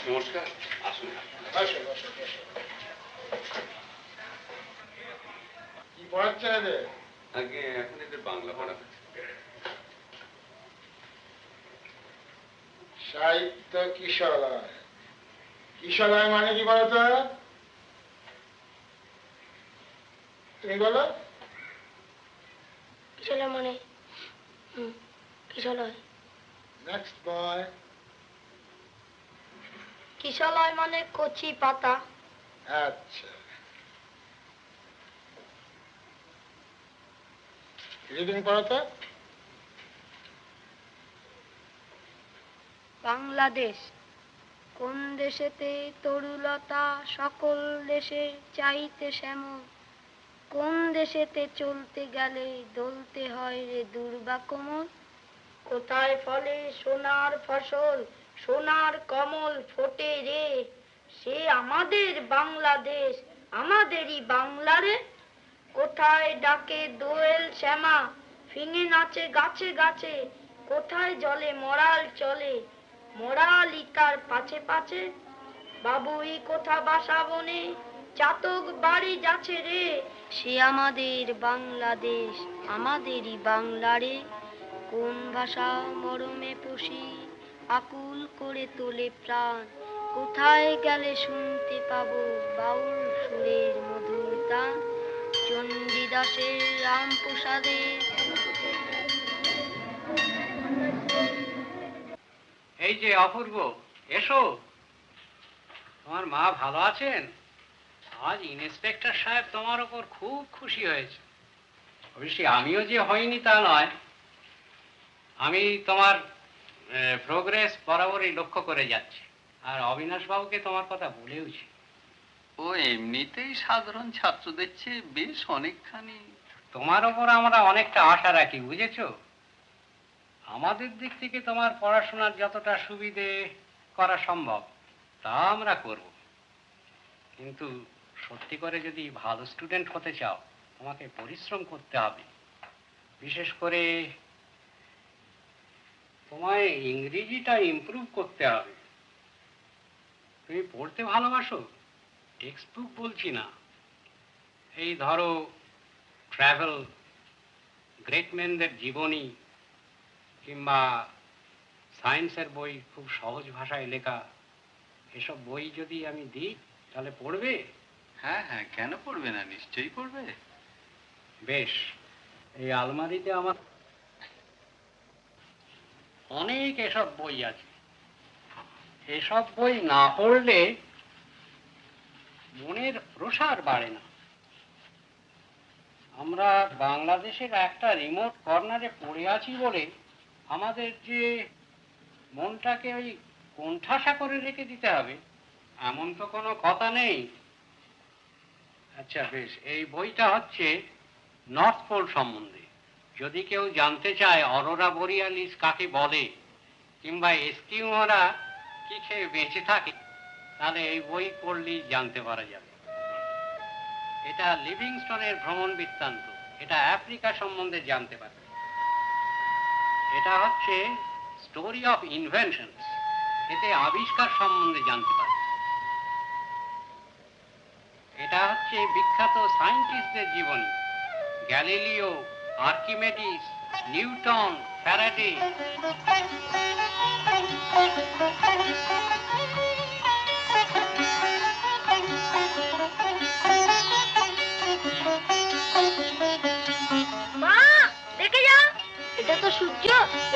নমস্কার, আসুন। কি পড়াচ্ছে এদের? আগে এখন এদের বাংলা পড়া হচ্ছে। সাহিত্য কিশোরালয়। কিশোরালয় মানে কি বলতো? তুমি বলো। কিশোরালয় মানে কিশোরালয়। নেক্সট বয়। কিশোরালয় মানে কচি পাতা। আচ্ছা, রিডিং পড়ো তো। বাংলাদেশ কোন দেশেতে তরুলতা সকল দেশে চাইতে শ্যামল, কোন দেশেতে চলতে গেলে দলতে হয় রে দুর্বা কোমল, কোথায় ফলে সোনার ফসল সোনার কমল ফোটে রে, সে আমাদের বাংলাদেশ আমাদেরই বাংলারে, কোথায় ডাকে দোয়েল শ্যামা ফিঙে নাচে গাছে গাছে, কোথায় জলে মরাল চলে মরালি তার পাছে পাছে, বাবুই কোথা বাসা বনে চাতক বাড়ি যাচ্ছে রে, সে আমাদের বাংলাদেশ আমাদেরই বাংলারে, কোন ভাষা মরমে পুষি আকুল করে তোলে প্রাণ, কোথায় গেলে শুনতে পাবো বাউল সুরের মধুর তান, চণ্ডীদাসের রামপ্রসাদের। এই যে অপূর্ব, এসো। তোমার মা ভালো আছেন? আজ ইন্সপেক্টর সাহেব তোমার ওপর খুব খুশি হয়েছে। অবশ্যই আমিও যে হইনি তা নয়, আমি তোমার প্রোগ্রেস বরাবরই লক্ষ্য করে যাচ্ছি, আর অবিনাশ বাবুকে তোমার কথা বলেওছি। ও এমনিতেই সাধারণ ছাত্রদের চেয়ে বেশ অনেকখানি। তোমার ওপর আমরা অনেকটা আশা রাখি, বুঝেছো? আমাদের দিক থেকে তোমার পড়াশোনার যতটা সুবিধে করা সম্ভব তা আমরা করব, কিন্তু সত্যি করে যদি ভালো স্টুডেন্ট হতে চাও তোমাকে পরিশ্রম করতে হবে। বিশেষ করে তোমায় ইংরেজিটা ইমপ্রুভ করতে হবে। তুমি পড়তে ভালোবাসো? টেক্সট বুক বলছি না, এই ধরো ট্রাভেল, গ্রেট ম্যানদের জীবনী, কিংবা সায়েন্সের বই খুব সহজ ভাষায় লেখা, এসব বই যদি আমি দিই তাহলে পড়বে? হ্যাঁ হ্যাঁ, কেন পড়বে না, নিশ্চয়ই পড়বে। বেশ, এই আলমারিতে আমার অনেক এসব বই আছে। এসব বই না পড়লে মনের প্রসার বাড়ে না। আমরা বাংলাদেশের একটা রিমোট কর্নারে পড়ে আছি বলে আমাদের যে মনটাকে ওই কোণঠাসা করে রেখে দিতে হবে এমন তো কোনো কথা নেই। আচ্ছা বেশ, এই বইটা হচ্ছে নর্থ পোল সম্বন্ধে। যদি কেউ জানতে চায় অরোরা বোরিয়ালিস কাকে বলে কিংবা এস্কিমোরা কি খেয়ে বেঁচে থাকে, তাহলে এই বই পড়লেই জানতে পারা যাবে। এটা লিভিংস্টনের ভ্রমণ বৃত্তান্ত, এটা আফ্রিকা সম্বন্ধে জানতে পারে। এটা হচ্ছে স্টোরি অফ ইনভেনশনস, এতে আবিষ্কার সম্বন্ধে জানতে পারে। এটা হচ্ছে বিখ্যাত সায়েন্টিস্টদের জীবনী, গ্যালিলিও, আর্কিমেডিস, নিউটন, ফ্যারাডে। মা দেখে যাও, এটা তো সূর্য,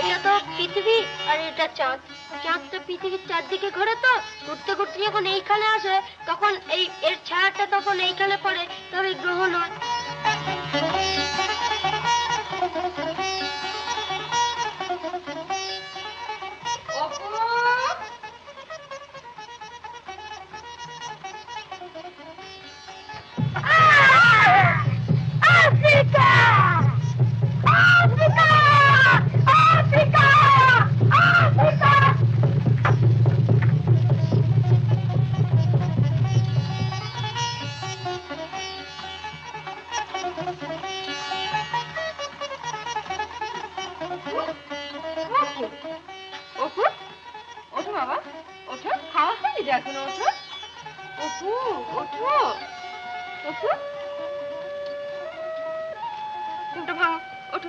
এটা তো পৃথিবী, আর এটা চাঁদ। চাঁদটা পৃথিবীর চারদিকে ঘোরে, তো ঘুরতে ঘুরতে যখন এইখানে আসে তখন এর ছায়াটা তখন এইখানে পড়ে, তবে গ্রহ নয়। Africa, Africa, Africa, Africa. এখন ওঠো অপু, ওঠো অপু, ঘুমটা ভাঙো, ওঠো।